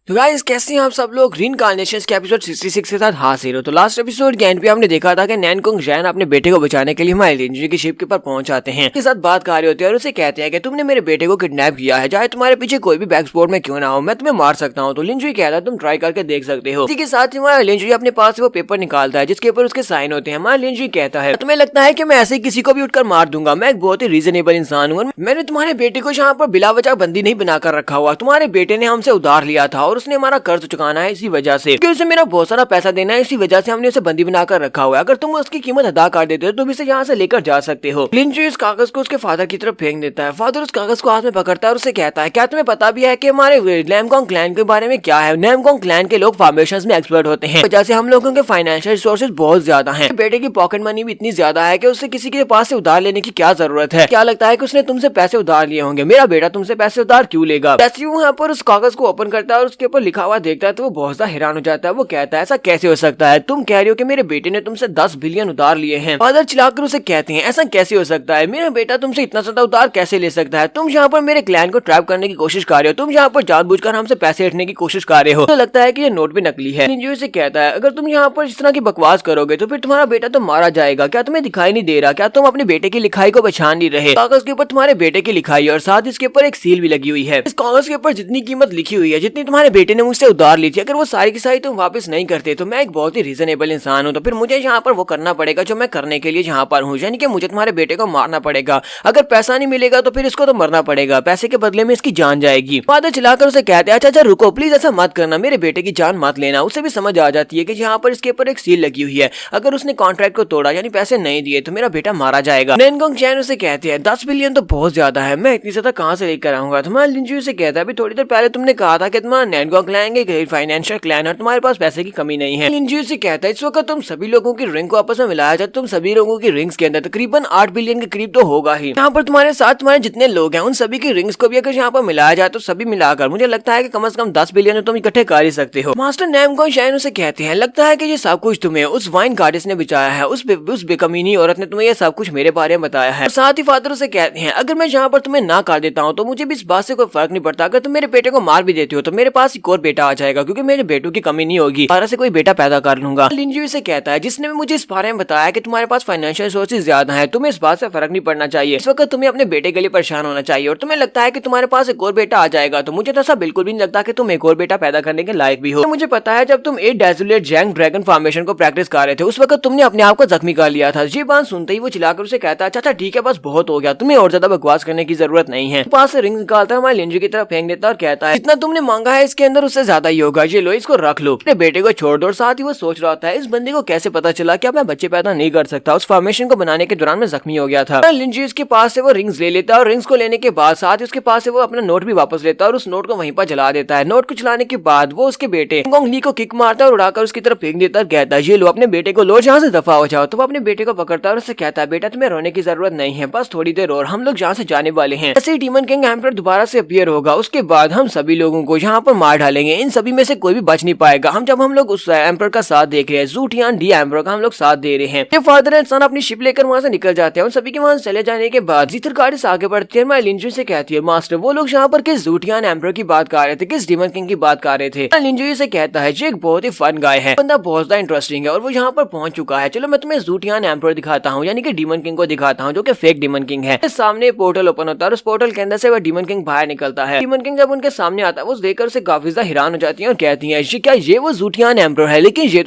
तो गाइस कैसे हैं आप सब लोग। रीइंकार्नेशंस के एपिसोड 66 के साथ हाजिर हो। तो लास्ट एपिसोड के एंड पे हमने देखा था कि नैनकुंग जैन अपने बेटे को बचाने के लिए हमारे लिंजी की शिप के ऊपर पहुंच आते हैं, उसके साथ बात कर रहे होते हैं और उसे कहते हैं कि तुमने मेरे बेटे को किडनैप किया है, चाहे तुम्हारे पीछे कोई भी बैकस्पोर्ट में क्यों ना हो, मैं तुम्हें मार सकता हूँ। तो लिंजी कहता है तुम ट्राई करके देख सकते हो। इसी के साथ ही हमारा लिंजी अपने पास से वो पेपर निकालता है जिसके ऊपर उसके साइन होते हैं। हमारा लिंजी कहता है तुम्हें लगता है कि मैं ऐसे ही किसी को भी उठकर मार दूंगा, मैं एक बहुत ही रीजनेबल इंसान हूँ। मैंने तुम्हारे बेटे को यहाँ पर बिला वजह बंदी नहीं बनाकर रखा हुआ, तुम्हारे बेटे ने हमसे उधार लिया था और उसने हमारा कर्ज चुकाना है इसी वजह से, क्योंकि उसे मेरा बहुत सारा पैसा देना है, इसी वजह से हमने उसे बंदी बनाकर रखा हुआ है। अगर तुम उसकी कीमत अदा कर देते हो तो तुम इसे यहाँ से लेकर जा सकते हो। लिंजी इस कागज को उसके फादर की तरफ फेंक देता है। फादर उस कागज को हाथ में पकड़ता है और उसे कहता है क्या तुम्हें पता भी है कि हमारे नैमकोंग क्लैन के बारे में क्या है। नैमकोंग क्लैन के लोग फॉर्मेशंस में एक्सपर्ट होते हैं, वजह से हम लोगों के फाइनेंशियल रिसोर्सेज बहुत ज्यादा हैं। बेटे की पॉकेट मनी भी इतनी ज्यादा है कि उससे किसी के पास से उधार लेने की क्या जरूरत है। क्या लगता है कि उसने तुमसे पैसे उधार लिए होंगे, मेरा बेटा तुमसे पैसे उधार क्यों लेगा। जैसे ही वो यहाँ पर उस कागज को ओपन करता है और उसके ऊपर लिखा हुआ देखता है तो वो बहुत ज्यादा हैरान हो जाता है। वो कहता है ऐसा कैसे हो सकता है, तुम कह रहे हो कि मेरे बेटे ने तुमसे 10 बिलियन उधार लिए हैं। फादर चिल्लाकर उसे कहते हैं ऐसा कैसे हो सकता है, मेरा बेटा तुमसे इतना ज्यादा उधार कैसे ले सकता है। तुम यहाँ पर मेरे क्लैन को ट्रैप करने की कोशिश कर रहे हो, तुम यहाँ पर जानबूझकर हमसे पैसे हटने की कोशिश कर रहे हो। तो लगता है कि ये नोट भी नकली है। लिंजी से कहता है अगर तुम यहाँ पर इस तरह की बकवास करोगे तो फिर तुम्हारा बेटा तो मारा जाएगा। क्या तुम्हें दिखाई नहीं दे रहा, क्या तुम अपने बेटे की लिखाई को पहचान नहीं रहे। कागज के ऊपर तुम्हारे बेटे की लिखाई और साथ इसके ऊपर एक सील भी लगी हुई है। इस कागज के ऊपर जितनी कीमत लिखी हुई है, जितनी तुम्हारे बेटे ने मुझसे उधार ली थी, अगर वो सारी की सारी तुम वापस नहीं करते तो मैं एक बहुत ही रीजनेबल इंसान हूँ, तो फिर मुझे यहाँ पर वो करना पड़ेगा जो मैं करने के लिए यहाँ पर हूँ, यानी कि मुझे तुम्हारे बेटे को मारना पड़ेगा। अगर पैसा नहीं मिलेगा तो फिर इसको तो मरना पड़ेगा, पैसे के बदले में इसकी जान जाएगी। फादर चिल्लाकर उसे कहते हैं अच्छा रुको प्लीज, ऐसा मत करना, मेरे बेटे की जान मत लेना। उसे भी समझ आ जाती है कि यहाँ पर इसके ऊपर एक सील लगी हुई है, अगर उसने कॉन्ट्रैक्ट को तोड़ा यानी पैसे नहीं दिए तो मेरा बेटा मारा जाएगा। नैनकोंग जैन उसे कहते हैं 10 बिलियन तो बहुत ज्यादा है, मैं इतनी ज्यादा कहाँ से लेकर आऊंगा। तुम्हारा लिंजी से कहता है अभी थोड़ी देर पहले तुमने कहा था कि तुम्हारा नैनकोंग क्लैन एक फाइनेंशियल क्लैन है, तुम्हारे पास पैसे की कमी नहीं है। लिंजी से कहता है इस वक्त तुम सभी लोगों की रिंग को आपस में मिलाया जाए, तुम सभी लोगों की रिंग्स के अंदर तकरीबन 8 बिलियन के करीब तो होगा ही। यहाँ पर तुम्हारे साथ तुम्हारे जितने लोग हैं उन सभी की रिंग्स को भी अगर यहाँ पर मिलाया जाए तो सभी मिलाकर मुझे लगता है कि कम से कम 10 बिलियन तुम इकट्ठे कर ही सकते हो। मास्टर नैमकोंग जैन उसे कहते हैं लगता है कि ये सब कुछ तुम्हें उस वाइन गार्डिस ने बचाया है, उस बेकमीनी औरत ने तुम्हें ये सब कुछ मेरे बारे में बताया है। साथ ही फादर उसे कहते हैं अगर मैं यहाँ पर तुम्हें ना कर देता हूँ तो मुझे भी इस बात से कोई फर्क नहीं पड़ता, अगर तुम मेरे बेटे को मार भी देते हो तो मेरे पास एक और बेटा आ जाएगा, क्योंकि मेरे बेटों की कमी नहीं होगी, बाहर से कोई बेटा पैदा कर लूंगा। लिंजी से कहता है जिसने मुझे इस बारे में बताया कि तुम्हारे पास फाइनेंशियल रिसोर्सेज ज्यादा है, तुम्हें इस बात से फर्क नहीं पड़ना चाहिए, इस वक्त तुम्हें अपने बेटे के लिए परेशान होना चाहिए, और तुम्हें लगता है कि तुम्हारे पास एक और बेटा आ जाएगा, तो मुझे तो ऐसा बिल्कुल भी नहीं लगता कि तुम एक और बेटा पैदा करने के लायक भी हो। तो मुझे पता है जब तुम 8 डेज़ोलेट जैंग ड्रैगन फॉर्मेशन को प्रैक्टिस कर रहे थे उस वक्त तुमने अपने आप को जख्मी कर लिया था। ये बात सुनते ही वो चिल्लाकर उसे कहता है अच्छा ठीक है बस बहुत हो गया, तुम्हें और ज्यादा बकवास करने की जरूरत नहीं है। पास से रिंग निकालता है, हमारे लिंजी की तरफ फेंक देता है और कहता है इतना तुमने मांगा है इसके अंदर उससे ज्यादा ही होगा, ये लो इसको रख लो, अपने बेटे को छोड़ दो। और साथ ही वो सोच रहा था इस बंदे को कैसे पता चला कि मैं बच्चे पैदा नहीं कर सकता, उस फॉर्मेशन को बनाने के दौरान मैं जख्मी हो गया था। लिंजी उसके पास से वो रिंग्स ले लेता है और रिंग्स को लेने के बाद साथ ही उसके पास से वो अपना नोट भी वापस लेता है और उस नोट को वहीं पर जला देता है। नोट को चलाने के बाद वो उसके बेटे गोंग ली को किक मारता है और उड़ाकर उसकी तरफ फेंक देता है, कहता है ये लो अपने बेटे को लो, जहाँ से दफा हो जाओ। तो वो अपने बेटे को पकड़ता है और उससे कहता है बेटा तुम्हें रोने की जरूरत नहीं है, बस थोड़ी देर और हम लोग यहाँ से जाने वाले हैं। ऐसे ही डीमन किंग एम्परर दोबारा से अपीयर होगा, उसके बाद हम सभी लोगों को यहाँ पर मार डालेंगे, इन सभी में से कोई भी बच नहीं पाएगा। हम लोग उस एम्परर का साथ देख रहे हैं, ज़ूटियान डी एम्परर का हम लोग साथ दे रहे हैं। फादर एंड सन अपनी शिप लेकर वहाँ से निकल जाते हैं। उन सभी के वहाँ चले जाने के बाद जीथर गार्डिस आगे बढ़ती है, लिंजी से कहती है मास्टर वो लोग यहाँ पर किस ज़ूटियान एम्परर की बात कर रहे थे, किस डीमन किंग की बात कर रहे थे। लिंजी से कहता है ये एक बहुत ही फन गाय है, बंदा बहुत ज्यादा इंटरेस्टिंग है और वो यहाँ पर पहुंच चुका है, चलो मैं तुम्हें ज़ूटियान एम्परर दिखाता हूँ, यानी कि डीमन किंग को दिखाता हूँ जो कि फेक डीमन किंग है। सामने पोर्टल ओपन होता है और उस पोर्टल के अंदर से वो डीमन किंग बाहर निकलता है। डीमन किंग जब उनके सामने आता है वो देखकर से काफी ज्यादा हैरान हो जाती है और कहती है क्या ये वो ज़ूटियान एम्परर है, लेकिन ये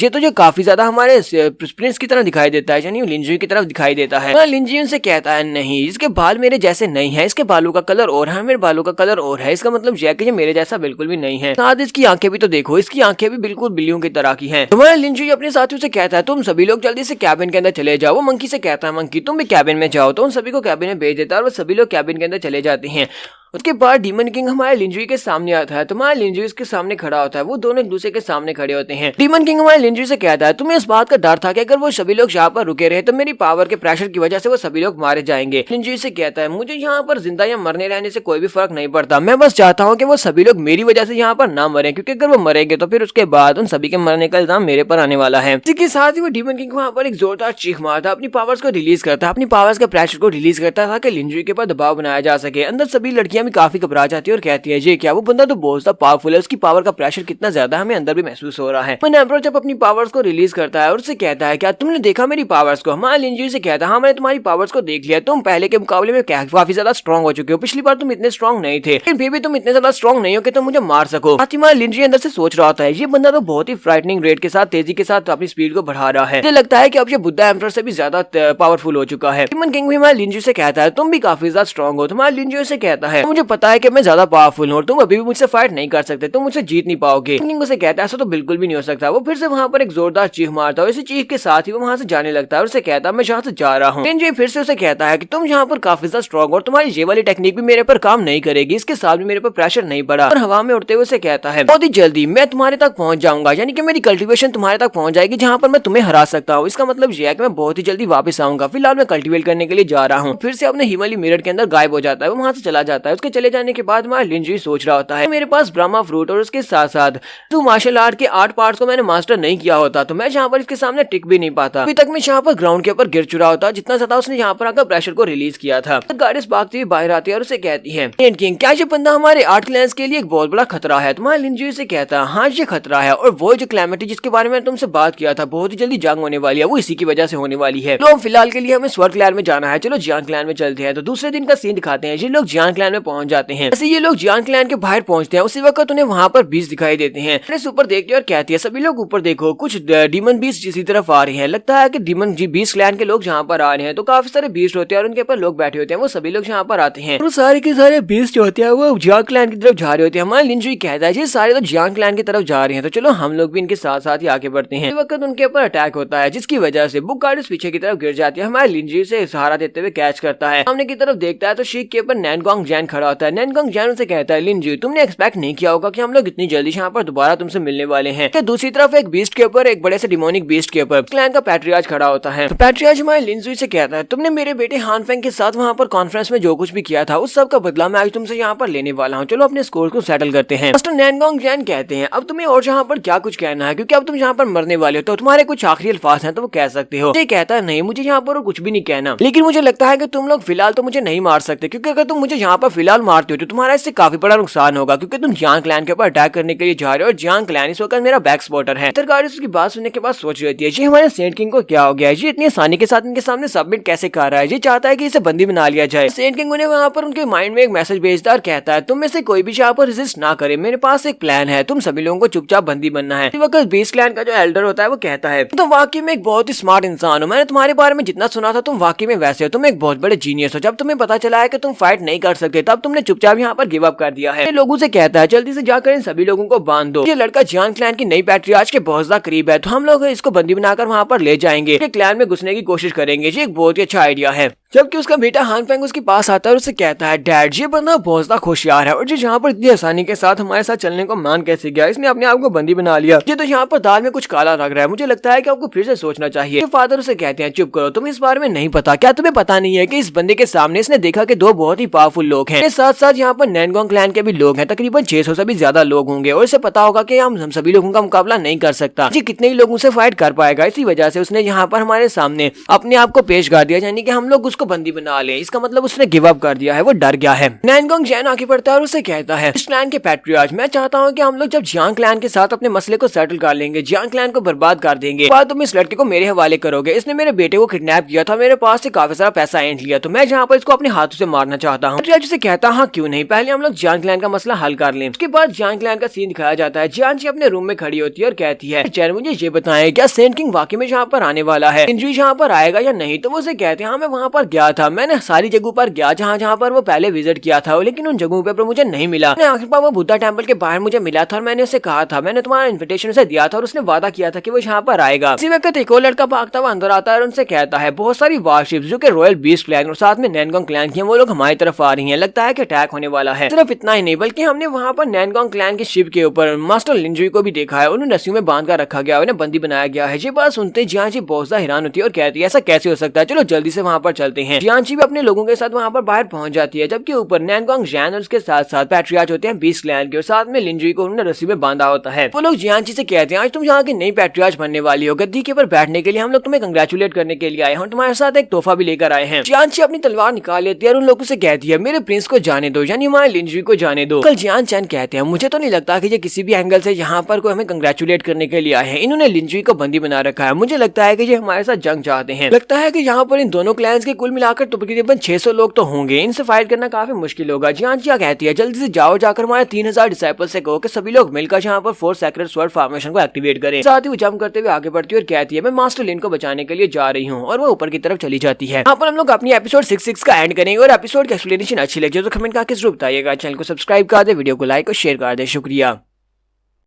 तो जो काफी ज्यादा हमारे प्रिंस की तरह दिखाई देता है, यानी लिंजी की तरफ दिखाई देता है। लिंजी उनसे कहता है नहीं इसके बाल मेरे जैसे नहीं है, इसके बालों का कलर और है, मेरे बालों का कलर और है, इसका मतलब यह कि ये मेरे जैसा बिल्कुल भी नहीं है। साथ इसकी आंखें भी तो देखो, इसकी आंखें भी बिल्कुल बिल्लियों की तरह की हैं। तुम्हारा लिंजी अपने साथियों से कहता है तुम सभी लोग जल्दी से कैबिन के अंदर चले जाओ। वो मंकी से कहता है मंकी तुम भी कैबिन में जाओ, तो उन सभी को कैबिन में भेज देता है और वो सभी लोग कैबिन के अंदर चले जाते हैं। उसके बाद डीमन किंग हमारे लिंजी के सामने आता है, तुम्हारा लिंजी उसके सामने खड़ा होता है, वो दोनों एक दूसरे के सामने खड़े होते हैं। डीमन किंग हमारे लिंजी से कहता है तुम्हें इस बात का डर था कि अगर वो सभी लोग यहाँ पर रुके रहे तो मेरी पावर के प्रेशर की वजह से वो सभी लोग मारे जाएंगे। लिंजी से कहता है मुझे यहाँ पर जिंदा या मरने रहने से कोई भी फर्क नहीं पड़ता, मैं बस चाहता हूँ कि वो सभी लोग मेरी वजह से यहाँ पर ना मरे, क्योंकि अगर वो मरेंगे तो फिर उसके बाद उन सभी के मरने का इल्जाम मेरे पर आने वाला है। इसी के साथ ही वो डीमन किंग वहाँ पर एक जोरदार चीख मारता, अपनी पावर्स को रिलीज करता, अपनी पावर्स के प्रेशर को रिलीज करता ताकि लिंजी के ऊपर दबाव बनाया जा सके। अंदर सभी लड़कियां लिंजिया भी काफी घबरा जाती है और कहती है जी क्या वो बंदा तो बहुत ज्यादा पावरफुल है, उसकी पावर का प्रेशर कितना ज्यादा हमें अंदर भी महसूस हो रहा है। एम्परर जब अपनी पावर्स को रिलीज करता है और उससे कहता है क्या तुमने देखा मेरी पावर्स को? हमारा लिंजी से कहता है हाँ मैंने तुम्हारी पावर्स को देख लिया, तुम पहले के मुकाबले में काफी ज्यादा स्ट्रॉन्ग हो चुके हो, पिछली बार तुम इतने स्ट्रॉन्ग नहीं थे लेकिन फिर भी तुम इतने ज्यादा स्ट्रॉन्ग नहीं हो कि तुम मुझे मार सको। फातिमा लिंजी अंदर से सोच रहा होता है ये बंदा तो बहुत ही फ्राइटनिंग रेट के साथ तेजी के साथ अपनी स्पीड को बढ़ा रहा है, मुझे लगता है कि अब ये बुद्धा एम्परर से भी ज्यादा पावरफुल हो चुका है। डीमन किंग भी हमारे लिंजी से कहता है तुम भी काफी ज्यादा स्ट्रॉन्ग हो। तुम्हारा लिंजी से कहता है मुझे पता है कि मैं ज्यादा पावरफुल हूँ, तुम अभी भी मुझसे फाइट नहीं कर सकते, तुम मुझसे जीत नहीं पाओगे। किंग उसे कहता है ऐसा तो बिल्कुल भी नहीं हो सकता। वो फिर से वहाँ पर एक जोरदार चीख मारता है, इसी चीख के साथ ही वो वहाँ से जाने लगता है और उसे कहता है मैं यहाँ से जा रहा हूँ। लिंजी फिर से उसे कहता है कि तुम यहाँ पर काफी ज्यादा स्ट्रॉन्ग और तुम्हारी ये वाली टेक्निक भी मेरे पर काम नहीं करेगी, इसके साथ भी मेरे पर प्रेशर नहीं पड़ा। और हवा में उड़ते हुए उसे कहता है बहुत ही जल्दी मैं तुम्हारे तक पहुंच जाऊंगा, यानी कि मेरी कल्टीवेशन तुम्हारे तक पहुंच जाएगी जहाँ पर मैं तुम्हें हरा सकता हूँ। इसका मतलब यह है कि मैं बहुत ही जल्दी वापस आऊंगा, फिलहाल मैं कल्टीवेट करने के लिए जा रहा हूँ। फिर से अपने हिमालय मिरर के अंदर गायब हो जाता है, वो वहाँ से चला जाता है। उसके चले जाने के बाद हमारा लिंजी सोच रहा होता है मेरे पास ब्रह्मा फ्रूट और उसके साथ साथ तो मार्शल आर्ट के 8 पार्ट्स को मैंने मास्टर नहीं किया होता तो मैं यहाँ पर इसके सामने टिक भी नहीं पाता। अभी तक मैं यहाँ पर ग्राउंड के ऊपर गिर चुका होता जितना ज्यादा उसने यहाँ पर आकर प्रेशर को रिलीज किया था। गार्डियस भागती हुई बाहर आती है और उसे कहती है किंग क्या ये बंदा हमारे 8 क्लैंस के लिए एक बहुत बड़ा खतरा है? तुम्हारा लिंजी से कहता है हाँ ये खतरा है और वो जो क्लैमिटी जिसके बारे में तुमसे बात किया था बहुत ही जल्दी जंग होने वाली है, वो इसी की वजह से होने वाली है। तो फिलहाल के लिए हमें स्वर्ग क्लैन में जाना है, चलो जियान क्लैन में चलते हैं। तो दूसरे दिन का सीन दिखाते हैं, ये लोग जियान क्लैन में पहुंच जाते हैं। ऐसे ये लोग जियान क्लैन के बाहर पहुंचते हैं, उसी वक्त उन्हें वहां पर बीस दिखाई देते हैं। ऊपर देखते हैं और कहती है सभी लोग ऊपर देखो, कुछ डीमन बीस्ट इसी तरफ आ रहे हैं। लगता है कि डीमन बीस्ट क्लैन के लोग जहाँ पर आ रहे हैं, तो काफी सारे बीस्ट होते हैं और उनके ऊपर लोग बैठे होते हैं। वो सभी लोग यहाँ पर आते हैं और सारे के सारे बीस्ट होते हैं वो जियान क्लैन की तरफ जा रहे होते हैं। हमारा लिंजी कहता है ये सारे तो जियान क्लैन की तरफ जा रहे हैं, तो चलो हम लोग भी इनके साथ साथ ही आगे बढ़ते हैं। इस वक्त उनके ऊपर अटैक होता है जिसकी वजह से बुक गार्डियस पीछे की तरफ गिर जाती है। हमारे लिंजी से सहारा देते हुए कैच करता है, सामने की तरफ देखता है तो शीख के ऊपर नैनगोंग जैन खड़ा होता है। नैनगोंग जैन उसे कहता है लिंजी तुमने एक्सपेक्ट नहीं किया होगा कि हम लोग इतनी जल्दी यहाँ पर दोबारा तुमसे मिलने वाले हैं। तो दूसरी तरफ एक बीस्ट के ऊपर, एक बड़े से डिमोनिक बीस्ट के ऊपर क्लैन का पैट्रियार्च खड़ा होता है। तो पैट्रियार्च हमारे लिंजी से कहता है तुमने मेरे बेटे हान फेंग के साथ वहाँ पर कॉन्फ्रेंस में जो कुछ भी किया था उस सब का बदला मैं आज तुमसे यहाँ पर लेने वाला हूँ, चलो अपने स्कोर को सेटल करते हैं। मास्टर नैनगोंग जैन कहते हैं अब तुम्हें और यहाँ पर क्या कुछ कहना है, क्योंकि अब तुम यहाँ पर मरने वाले हो, तो तुम्हारे कुछ आखिरी अल्फाज हैं तो वो कह सकते हो। ये कहता है नहीं मुझे यहाँ पर और कुछ भी नहीं कहना, लेकिन मुझे लगता है कि तुम लोग फिलहाल तो मुझे नहीं मार सकते, क्योंकि अगर तुम मुझे यहाँ पर फिलहाल मारते हो तो तुम्हारा इससे काफी बड़ा नुकसान होगा, क्योंकि तुम जियान क्लैन के ऊपर अटैक करने के लिए जा रहे हो और जियान क्लैन इस वक्त मेरा बैक स्पॉटर है। गार्डियस की बात सुनने के बाद सोच रही है ये हमारे सेंट किंग को क्या हो गया है, ये इतनी आसानी के साथ इनके सामने सबमिट कैसे कर रहा है, ये चाहता है कि इसे बंदी बना लिया जाए। सेंट किंग उन्हें वहाँ पर उनके माइंड में एक मैसेज भेजता और कहता है तुम में से कोई भी यहाँ पर रेजिस्ट ना करे, मेरे पास एक प्लान है, तुम सभी लोगों को चुपचाप बंदी बनना है। इस वक्त बीस्ट क्लैन का जो एल्डर होता है वो कहता है तुम वाकई में एक बहुत ही स्मार्ट इंसान हो, मैंने तुम्हारे बारे में जितना सुना था तुम वाकई में वैसे हो, तुम एक बहुत बड़े जीनियस हो। जब तुम्हें पता चला है कि तुम फाइट नहीं कर सकते तब तुमने चुपचाप यहाँ पर गिव अप कर दिया है। लोगों से कहता है जल्दी से जाकर इन सभी लोगों को बांध दो, ये लड़का जियान क्लैन की नई पैट्रियार्च के बहुत ज्यादा करीब है, तो हम लोग इसको बंदी बनाकर वहाँ पर ले जाएंगे, क्लैन में घुसने की कोशिश करेंगे। ये एक बहुत ही अच्छा आइडिया है। जबकि उसका बेटा हान फेंग उसके पास आता है और उसे कहता है डैड ये बंदा बहुत ज्यादा होशियार है और जो यहाँ पर इतनी आसानी के साथ हमारे साथ चलने को मान कैसे गया, इसने अपने आप को बंदी बना लिया, ये तो यहाँ पर दाल में कुछ काला लग रहा है, मुझे लगता है कि आपको फिर से सोचना चाहिए। तो फादर उसे कहते हैं चुप करो, तुम्हें इस बारे में नहीं पता, क्या तुम्हें पता नहीं है कि इस बंदे के सामने इसने देखा कि दो बहुत ही पावरफुल लोग हैं, साथ साथ यहाँ पर नैनगोंग क्लैन के भी लोग हैं, तकरीबन 600 से भी ज्यादा लोग होंगे और इसे पता होगा कि हम सभी लोगों का मुकाबला नहीं कर सकता, जी कितने ही लोगों से फाइट कर पाएगा। इसी वजह से उसने यहाँ पर हमारे सामने अपने आप को पेश कर दिया, यानी कि हम लोग उसको बंदी बना ले, इसका मतलब उसने गिव अप कर दिया है, वो डर गया है। नैनगोंग जैन आगे बढ़ता है और उसे कहता है इस क्लैन के पैट्रियार्च मैं चाहता हूँ कि हम लोग जब जियान क्लैन के साथ अपने मसले को सेटल कर लेंगे, जियान क्लैन को बर्बाद कर देंगे, बाद तुम इस लड़के को मेरे हवाले करोगे, इसने मेरे बेटे को किडनैप किया था, मेरे पास से काफी सारा पैसा ऐंठ लिया, तो मैं जहाँ पर इसको अपने हाथों से मारना चाहता हूँ। पैट्रियार्च से कहता हाँ क्यों नहीं, पहले हम लोग जियान क्लैन का मसला हल कर लें। उसके बाद जियान क्लैन का सीन दिखाया जाता है। जियान जी अपने रूम में खड़ी होती है और कहती है चैन मुझे ये बताएं क्या सेंट किंग वाकई में यहाँ पर आने वाला है, इंजरी यहाँ पर आएगा या नहीं। तो वो उसे कहते हैं हाँ मैं वहाँ पर गया था, मैंने सारी जगहों पर गया जहाँ पर वो पहले विजिट किया था, लेकिन उन जगहों पर मुझे नहीं मिला। आखिर पर वो बुद्धा टेम्पल के बाहर मुझे मिला था और मैंने उसे कहा था, मैंने तुम्हारा इन्विटेशन उसे दिया था और उसने वादा किया था कि वो यहाँ पर आएगा। इसी वक्त एक और लड़का भागता हुआ अंदर आता है और उनसे कहता है बहुत सारी वारशिप्स जो कि रॉयल बीस्ट क्लैन और साथ में नैनगोंग क्लैन की हैं, वो लोग हमारी तरफ आ रही हैं, लगता है कि अटैक होने वाला है। सिर्फ इतना ही नहीं बल्कि हमने वहाँ पर नैनगोंग क्लैन के शिप के ऊपर मास्टर लिंजुई को भी देखा है, उन्हें रस्सियों में बांध कर रखा गया, उन्हें बंदी बनाया गया है। ये बात सुनते जियान जी बहुत ज्यादा हैरान होती है और कहती है ऐसा कैसे हो सकता है, चलो जल्दी से वहाँ पर चलते जाते हैं। जियांची भी अपने लोगों के साथ वहाँ पर बाहर पहुंच जाती है, जबकि ऊपर नैनकोंग जैन और उसके साथ साथ पैट्रियार्च होते हैं 20 क्लैन के, और साथ में लिंजुई को उन्होंने रस्सी में बांधा होता है। वो लोग जियांची से कहते हैं आज तुम यहाँ की नई पैट्रियार्च बनने वाली हो, गद्दी के ऊपर बैठने के लिए हम लोग तुम्हें कंग्रेचुलेट करने के लिए आए हैं, तुम्हारे साथ एक तोहफा भी लेकर आए हैं। जियांची अपनी तलवार निकाल लेती है और उन लोगों से कहती है मेरे प्रिंस को जाने दो, यानी हमारे लिंजुई को जाने दो। कल जियान चैन कहते हैं मुझे तो नहीं लगता कि ये किसी भी एंगल से यहाँ पर कोई हमें कंग्रेचुलेट करने के लिए आए हैं, इन्होंने लिंजुई को बंदी बना रखा है, मुझे लगता है कि ये हमारे साथ जंग चाहते हैं। लगता है कि यहाँ पर इन दोनों क्लैंस के कुल मिलाकर तकरीबन 600 लोग तो होंगे, इनसे फाइट करना काफी मुश्किल होगा। जियांची कहती है जल्दी से जाओ, जाकर हमारे 3000 डिसाइपल से कहो कि सभी लोग मिलकर यहाँ पर 4 सेक्रेट स्वॉर्ड फॉर्मेशन को एक्टिवेट करें। साथ ही वो जंप करते हुए आगे बढ़ती है और कहती है मैं मास्टर लिन को बचाने के लिए जा रही हूँ, और वो ऊपर की तरफ चली जाती है। यहाँ पर हम लोग अपनी एपिसोड 66 का एंड करेंगे, और एपिसोड की एक्सप्लेनेशन अच्छी लगी तो कमेंट करके जरूर बताइएगा। चैनल को सब्सक्राइब कर दे, वीडियो को लाइक और शेयर कर दे। शुक्रिया।